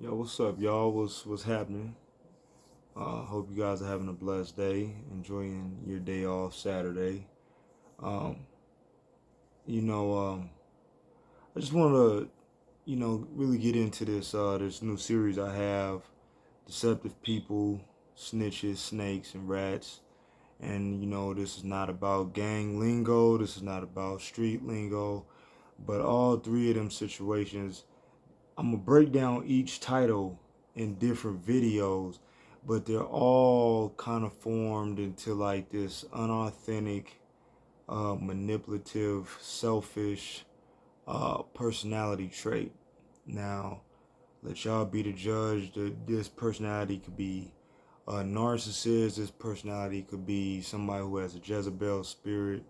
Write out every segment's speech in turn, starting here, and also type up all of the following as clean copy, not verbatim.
Yo, what's up, y'all? What's happening? Hope you guys are having a blessed day, enjoying your day off Saturday. Um, you know, I just want to, really get into this new series I have, deceptive people, snitches, snakes, and rats. And this is not about gang lingo. This is not about street lingo, but all three of them situations I'm gonna break down each title in different videos, but they're all kind of formed into like this unauthentic, manipulative, selfish personality trait. Now, let y'all be the judge. That this personality could be a narcissist. This personality could be somebody who has a Jezebel spirit,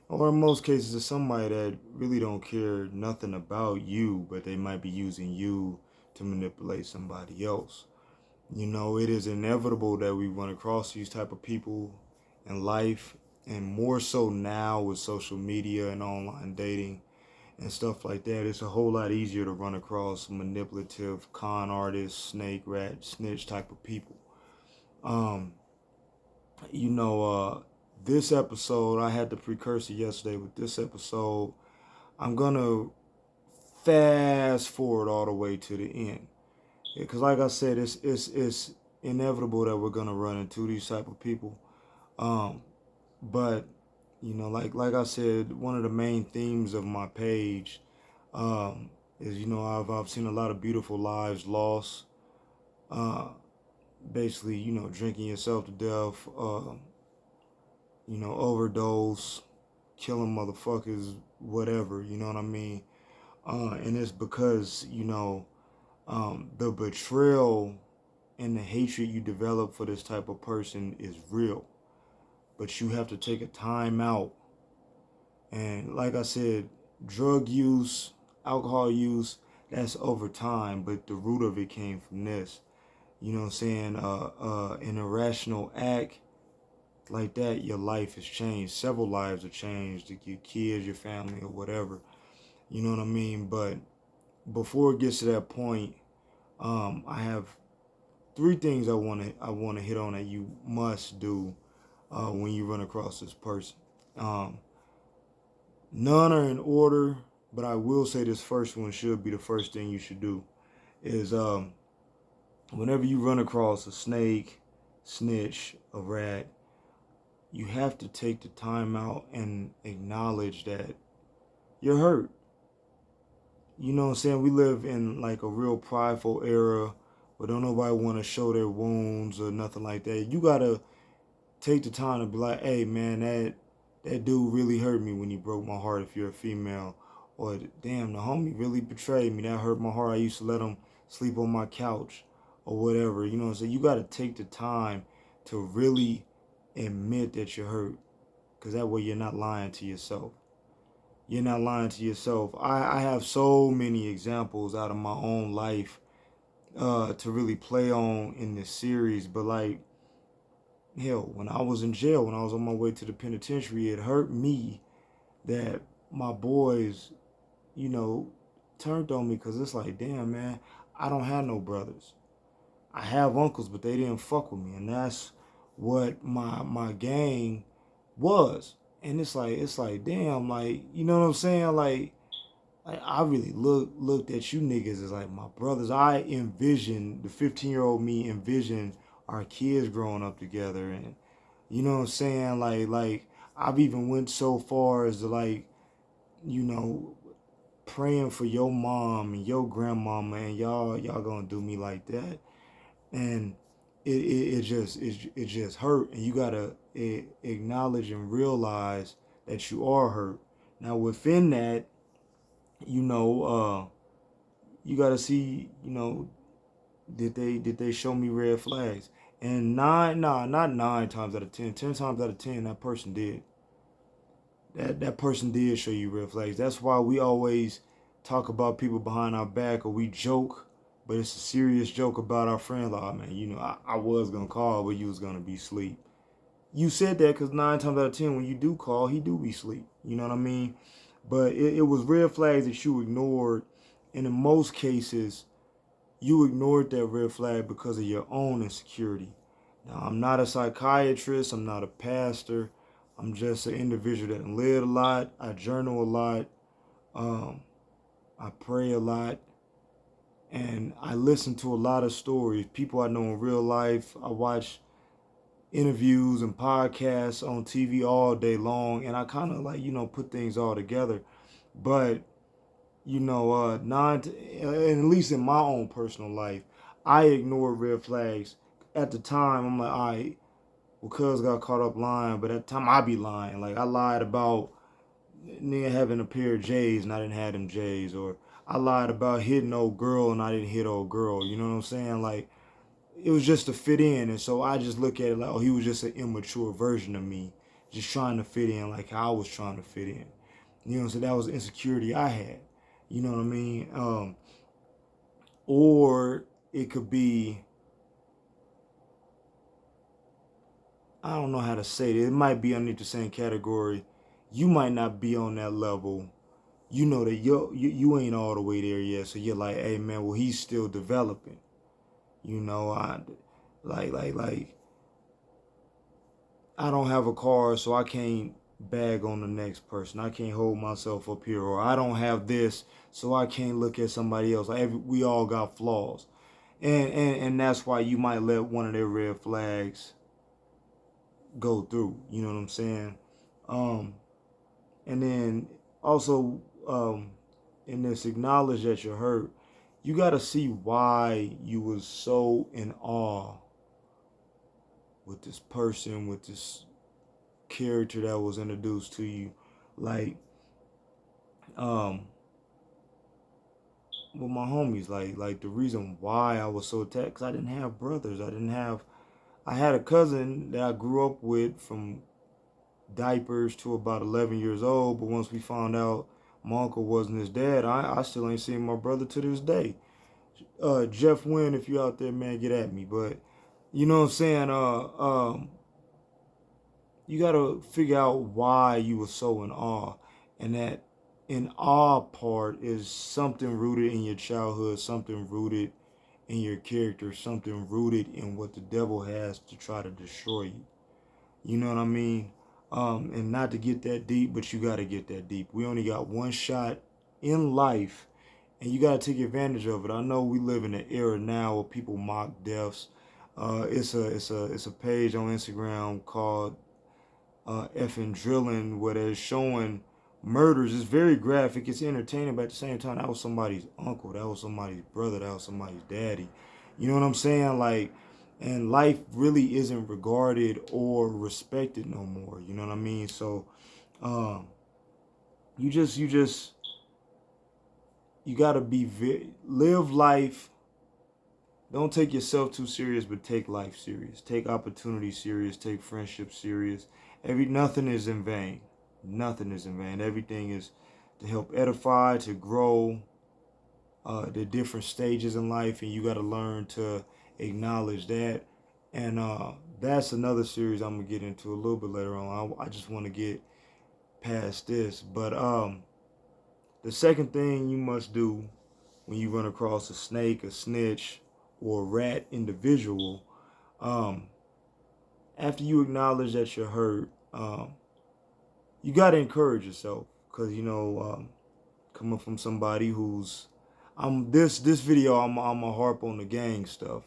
or in most cases, it's somebody that really don't care nothing about you, but they might be using you to manipulate somebody else. It is inevitable that we run across these type of people in life, and more so now with social media and online dating and stuff like that. It's a whole lot easier to run across manipulative con artists, snake, rat, snitch type of people. Um, you know, this episode, I had the precursor yesterday. With this episode, I'm gonna fast forward all the way to the end, because like I said, it's inevitable that we're gonna run into these type of people. Um, but like I said, one of the main themes of my page is I've seen a lot of beautiful lives lost. Uh, Basically, drinking yourself to death. Overdose, killing motherfuckers, whatever. You know what I mean? And it's because the betrayal and the hatred you develop for this type of person is real, but you have to take a time out. And like I said, drug use, alcohol use, that's over time, but the root of it came from this. You know what I'm saying? An irrational act like that, your life has changed. Several lives have changed. Your kids, your family, or whatever. You know what I mean? But before it gets to that point, I have three things I want to hit on that you must do when you run across this person. Um, None are in order, but I will say this first one should be the first thing you should do. Is whenever you run across a snake, snitch, a rat, you have to take the time out and acknowledge that you're hurt. You know what I'm saying? We live in like a real prideful era where don't nobody want to show their wounds or nothing like that. You gotta take the time to be like, hey man, that dude really hurt me when he broke my heart if you're a female. Or damn, the homie really betrayed me. That hurt my heart. I used to let him sleep on my couch or whatever. You know what I'm saying? You gotta take the time to really admit that you're hurt. Cause that way you're not lying to yourself. You're not lying to yourself. I have so many examples out of my own life to really play on in this series. But like, hell, when I was in jail, when I was on my way to the penitentiary, it hurt me that my boys, you know, turned on me, because it's like, damn, man, I don't have no brothers. I have uncles, but they didn't fuck with me, and that's what my gang was. And it's like, damn, like, you know what I'm saying? Like I really looked at you niggas as like my brothers. I envisioned the 15-year-old me envisioned our kids growing up together, and you know what I'm saying? Like I've even went so far as to like, you know, praying for your mom and your grandmama, and y'all gonna do me like that. And it just hurt, and you gotta acknowledge and realize that you are hurt. Now within that, you know, you gotta see, did they show me red flags? And not 9 times out of 10, 10 times out of 10, that person did. That person did show you red flags. That's why we always talk about people behind our back, or we joke, but it's a serious joke about our friend. Like, oh, man, I was gonna call, but you was gonna be asleep. You said that because 9 times out of 10, when you do call, he do be asleep. You know what I mean? But it was red flags that you ignored, and in most cases, you ignored that red flag because of your own insecurity. Now, I'm not a psychiatrist, I'm not a pastor, I'm just an individual that lived a lot, I journal a lot, um, I pray a lot, and I listen to a lot of stories. People I know in real life, I watch interviews and podcasts on TV all day long, and I kind of like, put things all together. But at least in my own personal life, I ignore red flags. At the time, I'm like, all right, well, cuz got caught up lying, but at the time I be lying. Like, I lied about nigga having a pair of J's and I didn't have them J's, or I lied about hitting old girl and I didn't hit old girl. You know what I'm saying? Like, it was just to fit in, and so I just look at it like, oh, he was just an immature version of me, just trying to fit in like how I was trying to fit in. You know, so that was the insecurity I had. You know what I mean? Or it could be, I don't know how to say it. It might be underneath the same category. You might not be on that level. You know that you ain't all the way there yet. So you're like, hey man, well he's still developing. You know, like I don't have a car, so I can't bag on the next person. I can't hold myself up here, or I don't have this, so I can't look at somebody else. We all got flaws, and that's why you might let one of their red flags go through. You know what I'm saying? Um, and then also, in this, acknowledge that you're hurt. You got to see why you was so in awe with this person, with this character that was introduced to you. Like, um, with my homies, like the reason why I was so attached, 'cause I didn't have brothers. I had a cousin that I grew up with from diapers to about 11 years old, but once we found out my uncle wasn't his dad, I still ain't seen my brother to this day. Jeff Wynn, if you out there, man, get at me. But you know what I'm saying? You gotta figure out why you were so in awe, and that in awe part is something rooted in your childhood, something rooted in your character, something rooted in what the devil has to try to destroy you. You know what I mean? And not to get that deep, but you got to get that deep. We only got one shot in life, and you got to take advantage of it. I know we live in an era now where people mock deaths. It's a page on Instagram called effing drilling where they're showing murders. It's very graphic. It's entertaining, but at the same time, that was somebody's uncle. That was somebody's brother. That was somebody's daddy. You know what I'm saying? Like, and life really isn't regarded or respected no more. You know what I mean? So, um, you gotta live life. Don't take yourself too serious, but take life serious. Take opportunity serious. Take friendship serious. Nothing is in vain. Nothing is in vain. Everything is to help edify, to grow, the different stages in life, and you got to learn to acknowledge that. And that's another series I'm gonna get into a little bit later on. I just want to get past this, but the second thing you must do when you run across a snake, a snitch, or a rat individual, um, after you acknowledge that you're hurt, you got to encourage yourself, because coming from somebody who's this video, I'm a harp on the gang stuff.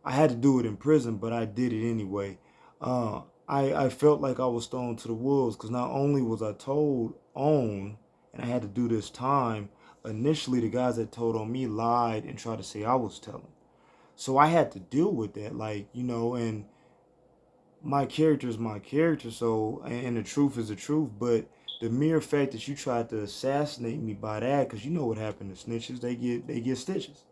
I had to do it in prison, but I did it anyway. I felt like I was thrown to the wolves, because not only was I told on, and I had to do this time. Initially, the guys that told on me lied and tried to say I was telling. So I had to deal with that, and my character is my character. So, and the truth is the truth. But the mere fact that you tried to assassinate me by that, because you know what happened to snitches, they get stitches.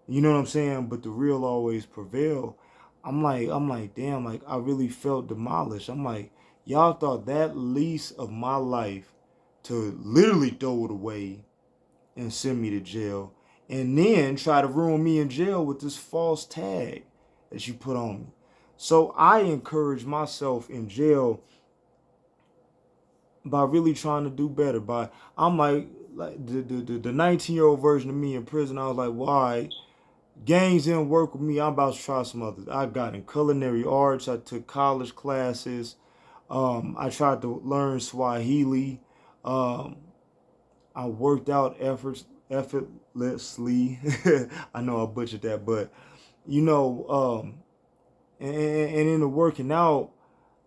You know what I'm saying? But the real always prevail. I'm like, damn, like I really felt demolished. I'm like, y'all thought that lease of my life to literally throw it away and send me to jail, and then try to ruin me in jail with this false tag that you put on me. So I encourage myself in jail by really trying to do better. I'm like the 19-year-old version of me in prison. I was like, why? Gangs didn't work with me. I'm about to try some others. I got in culinary arts. I took college classes. I tried to learn Swahili. Um, I worked out effortlessly. I know I butchered that, but you know, and in the working out,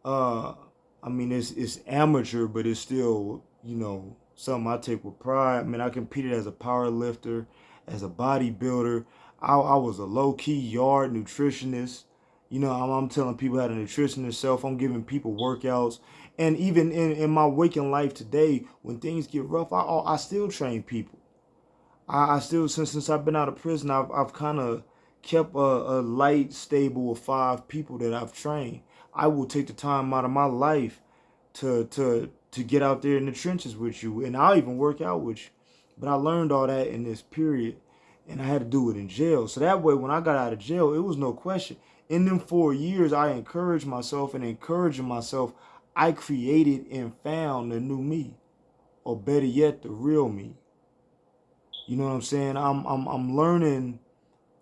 uh, I mean, it's amateur, but it's still, something I take with pride. I mean, I competed as a power lifter, as a bodybuilder. I was a low key yard nutritionist. I'm telling people how to nutrition themselves. I'm giving people workouts. And even in my waking life today, when things get rough, I still train people. I still, since I've been out of prison, I've kind of kept a light stable of 5 people that I've trained. I will take the time out of my life to get out there in the trenches with you, and I'll even work out with you. But I learned all that in this period, and I had to do it in jail. So that way, when I got out of jail, it was no question. In them 4 years, I encouraged myself, and encouraging myself, I created and found the new me, or better yet, the real me. You know what I'm saying? I'm learning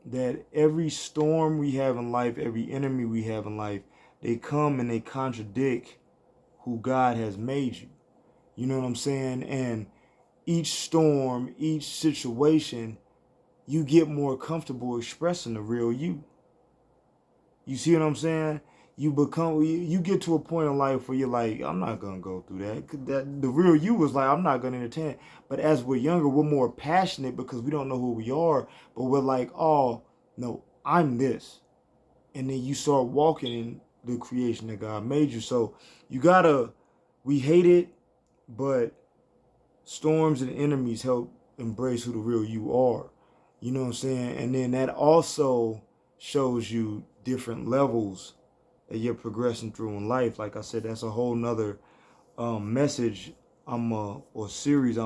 that every storm we have in life, every enemy we have in life, they come and they contradict who God has made you. You know what I'm saying? And each storm, each situation, you get more comfortable expressing the real you. You see what I'm saying? You get to a point in life where you're like, I'm not gonna go through that. That the real you was like, I'm not gonna entertain it. But as we're younger, we're more passionate because we don't know who we are. But we're like, oh no, I'm this. And then you start walking in the creation that God made you. So you gotta, we hate it, but storms and enemies help embrace who the real you are. You know what I'm saying? And then that also shows you different levels that you're progressing through in life. Like I said, that's a whole nother message or series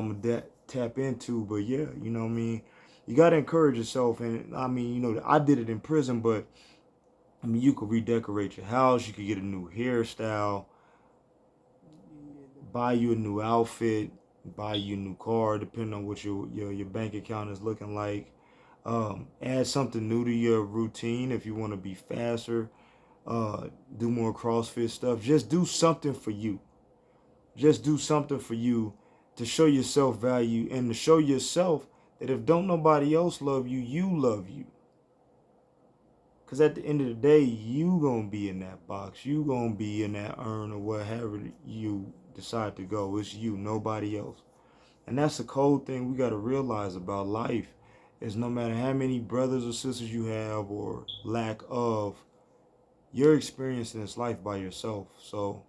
tap into. But yeah, you know what I mean? You got to encourage yourself. And I mean, I did it in prison, but I mean, you could redecorate your house. You could get a new hairstyle, buy you a new outfit, buy you a new car, depending on what your bank account is looking like. Add something new to your routine if you want to be faster. Do more CrossFit stuff. Just do something for you. Just do something for you to show yourself value and to show yourself that if don't nobody else love you, you love you. Because at the end of the day, you going to be in that box. You going to be in that urn or whatever you decide to go. It's you, nobody else. And that's the cold thing we got to realize about life is no matter how many brothers or sisters you have or lack of, you're experiencing this life by yourself. So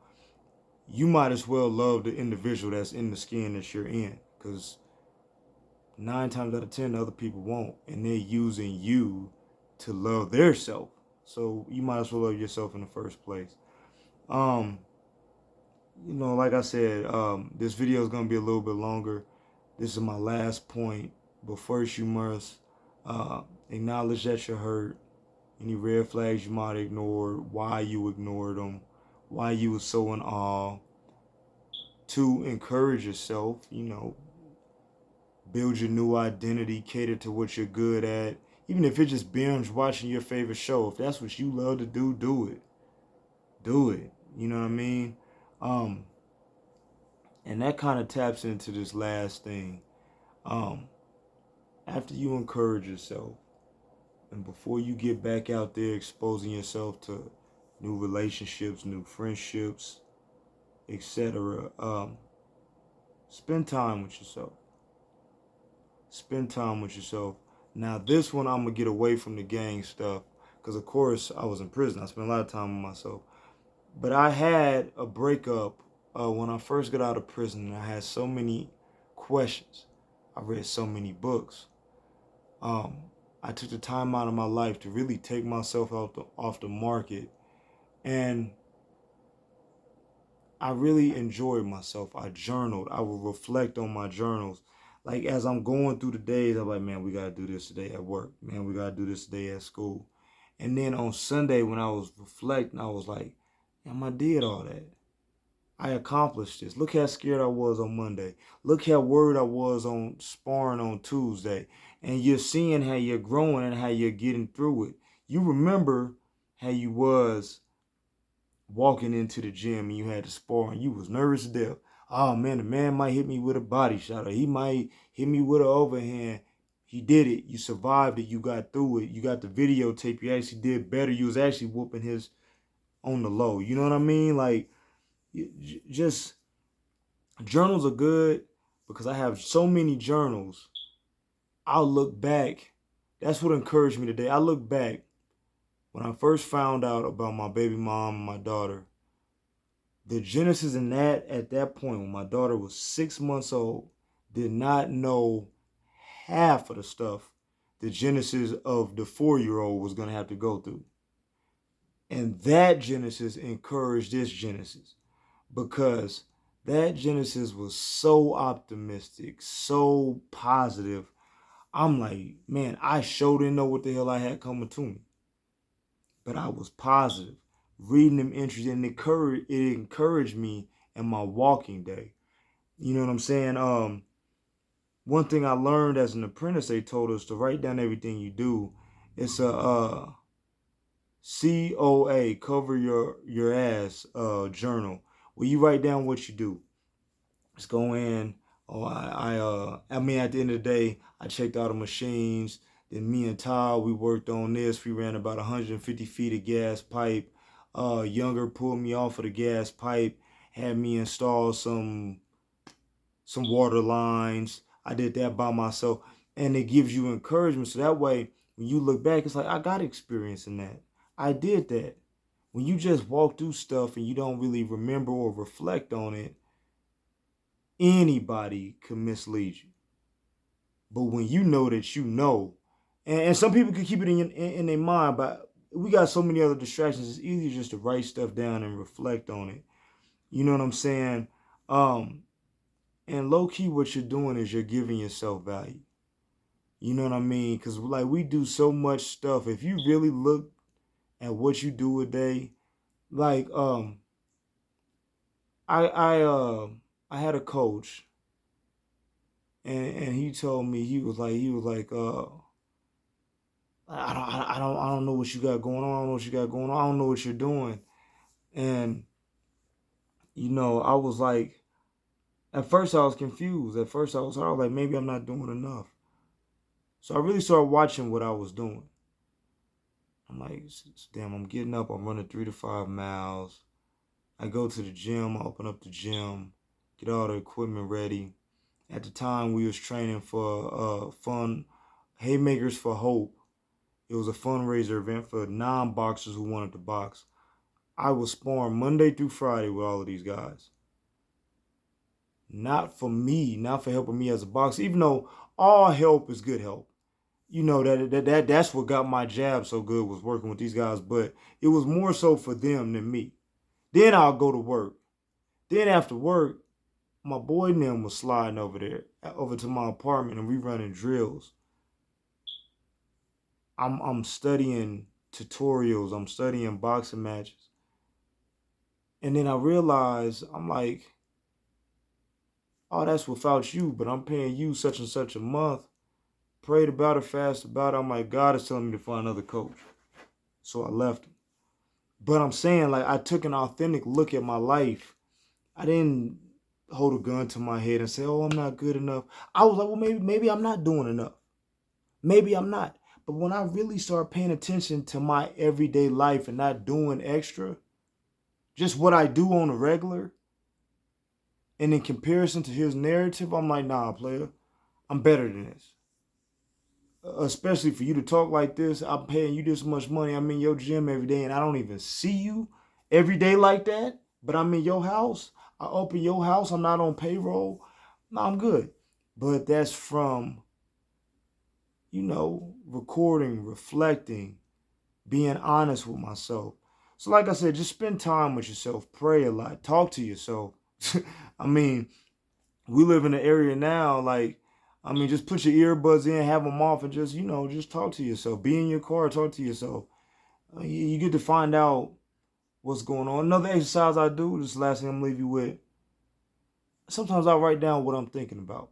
you might as well love the individual that's in the skin that you're in. Because 9 times out of 10, other people won't. And they're using you to love their self. So you might as well love yourself in the first place. Um, like I said, this video is going to be a little bit longer. This is my last point. But first, you must acknowledge that you're hurt. Any red flags you might ignore, why you ignored them, why you were so in awe. To encourage yourself, build your new identity, cater to what you're good at. Even if it's just binge watching your favorite show, if that's what you love to do, do it. Do it. You know what I mean? Um, and that kind of taps into this last thing. Um, After you encourage yourself, and before you get back out there exposing yourself to new relationships, new friendships, etc., spend time with yourself. Spend time with yourself. Now, this one, I'm going to get away from the gang stuff because, of course, I was in prison. I spent a lot of time with myself. But I had a breakup when I first got out of prison, and I had so many questions. I read so many books. Um, I took the time out of my life to really take myself off the market, and I really enjoyed myself. I journaled. I would reflect on my journals. Like as I'm going through the days, I'm like, man, we gotta do this today at work. Man, we gotta do this today at school. And then on Sunday when I was reflecting, I was like, damn, I did all that. I accomplished this. Look how scared I was on Monday. Look how worried I was on sparring on Tuesday. and you're seeing how you're growing and how you're getting through it. You remember how you was walking into the gym and you had to spar and you was nervous as death. Oh man, the man might hit me with a body shot or he might hit me with an overhand. He did it. You survived it. You got through it. You got the videotape. You actually did better. You was actually whooping his on the low. You know what I mean? Like, just journals are good because I have so many journals. I'll look back. That's what encouraged me today. I look back when I first found out about my baby mom and my daughter. The genesis in that, at that point when my daughter was 6 months old, did not know half of the stuff the genesis of the 4-year-old was going to have to go through. And that genesis encouraged this genesis because that genesis was so optimistic, so positive. I'm like, man, I sure didn't know what the hell I had coming to me. But I was positive, reading them entries, and it encouraged me in my walking day. You know what I'm saying? One thing I learned as an apprentice, they told us to write down everything you do. It's a COA, cover your ass journal, where you write down what you do. Just go in. Oh, I mean, at the end of the day, I checked out the machines. Then me and Todd, we worked on this. We ran about 150 feet of gas pipe. Younger pulled me off of the gas pipe, had me install some water lines. I did that by myself, and it gives you encouragement. So that way, when you look back, it's like I got experience in that. I did that. When you just walk through stuff and you don't really remember or reflect on it, anybody can mislead you. But when you know that you know, and some people can keep it in their mind, but we got so many other distractions. It's easier just to write stuff down and reflect on it. You know what I'm saying? And low key, what you're doing is you're giving yourself value. You know what I mean? Because like we do so much stuff. If you really look at what you do a day, like I had a coach, and he told me I don't know what you got going on. I don't know what you got going on. I don't know what you're doing. And I was like, at first I was confused. At first I was like, maybe I'm not doing enough. So I really started watching what I was doing. I'm like, damn, I'm getting up. I'm running 3 to 5 miles. I go to the gym. I open up the gym, get all the equipment ready. At the time, we was training for fun Haymakers for Hope. It was a fundraiser event for non-boxers who wanted to box. I was sparring Monday through Friday with all of these guys. Not for me, not for helping me as a boxer, even though all help is good help. That's what got my jab so good, was working with these guys, but it was more so for them than me. Then I'll go to work. Then after work, my boy and them was sliding over there, over to my apartment, and we running drills. I'm studying tutorials. I'm studying boxing matches. And then I realized, I'm like, oh, that's without you, but I'm paying you such and such a month. Prayed about it, fasted about it. I'm like, God is telling me to find another coach. So I left him. But I'm saying, like, I took an authentic look at my life. I didn't hold a gun to my head and say, oh, I'm not good enough. I was like, well, maybe I'm not doing enough. Maybe I'm not. But when I really start paying attention to my everyday life and not doing extra, just what I do on a regular, and in comparison to his narrative, I'm like, nah, player, I'm better than this. Especially for you to talk like this, I'm paying you this much money. I'm in your gym every day and I don't even see you every day like that. But I'm in your house. I open your house. I'm not on payroll. No, I'm good. But that's from, recording, reflecting, being honest with myself. So like I said, just spend time with yourself. Pray a lot. Talk to yourself. I mean, we live in an area now, just put your earbuds in, have them off, and just talk to yourself. Be in your car, talk to yourself. You get to find out what's going on. Another exercise I do, this is the last thing I'm going to leave you with. Sometimes I write down what I'm thinking about.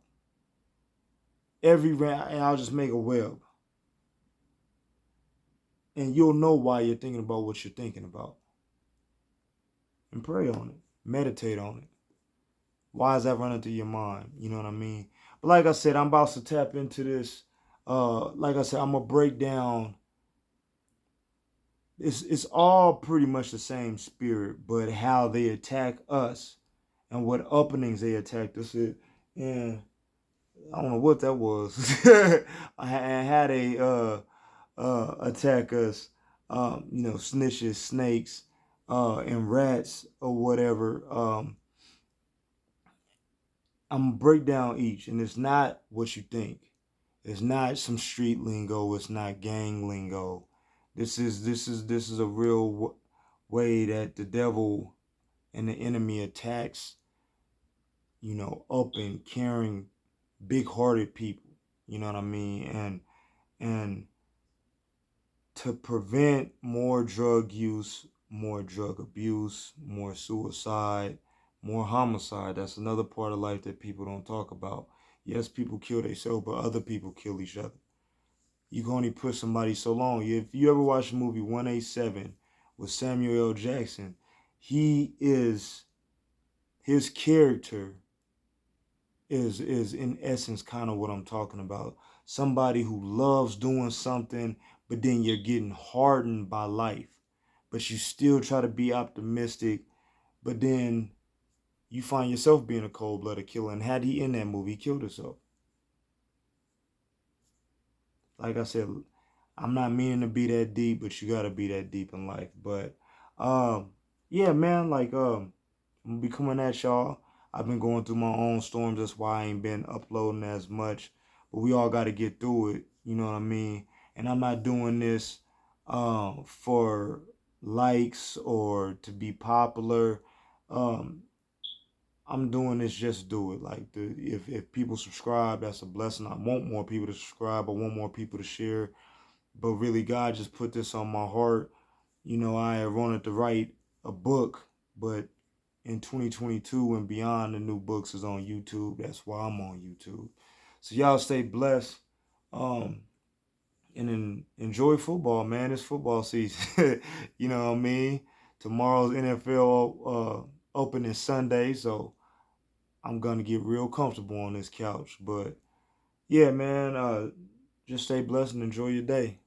every round, and I'll just make a web, and you'll know why you're thinking about what you're thinking about, and pray on it, meditate on it. Why is that running through your mind? You know what I mean? But like I said, I'm about to tap into this. Like I said, I'm gonna break down. It's all pretty much the same spirit, but how they attack us and what openings they attacked us with. And I don't know what that was. I had a attack us, snitches, snakes, and rats or whatever. I'm gonna break down each, and it's not what you think. It's not some street lingo. It's not gang lingo. This is a real way that the devil and the enemy attacks. Open, caring, big-hearted people. You know what I mean? And to prevent more drug use, more drug abuse, more suicide, more homicide. That's another part of life that people don't talk about. Yes, people kill themselves, but other people kill each other. You can only push somebody so long. If you ever watch the movie 187 with Samuel L. Jackson, his character is in essence kind of what I'm talking about. Somebody who loves doing something, but then you're getting hardened by life. But you still try to be optimistic, but then you find yourself being a cold-blooded killer. And had he in that movie, he killed himself. Like I said, I'm not meaning to be that deep, but you gotta be that deep in life. But yeah, man, like I'm gonna be coming at y'all. I've been going through my own storms. That's why I ain't been uploading as much. But we all got to get through it. You know what I mean? And I'm not doing this for likes or to be popular. Um, I'm doing this just to do it. Like if people subscribe, that's a blessing. I want more people to subscribe. I want more people to share. But really, God just put this on my heart. I wanted to write a book, but in 2022 and beyond, the new books is on YouTube. That's why I'm on YouTube. So y'all stay blessed, and enjoy football, man. It's football season. You know what I mean? Tomorrow's NFL opening Sunday, so I'm gonna get real comfortable on this couch. But yeah, man, just stay blessed and enjoy your day.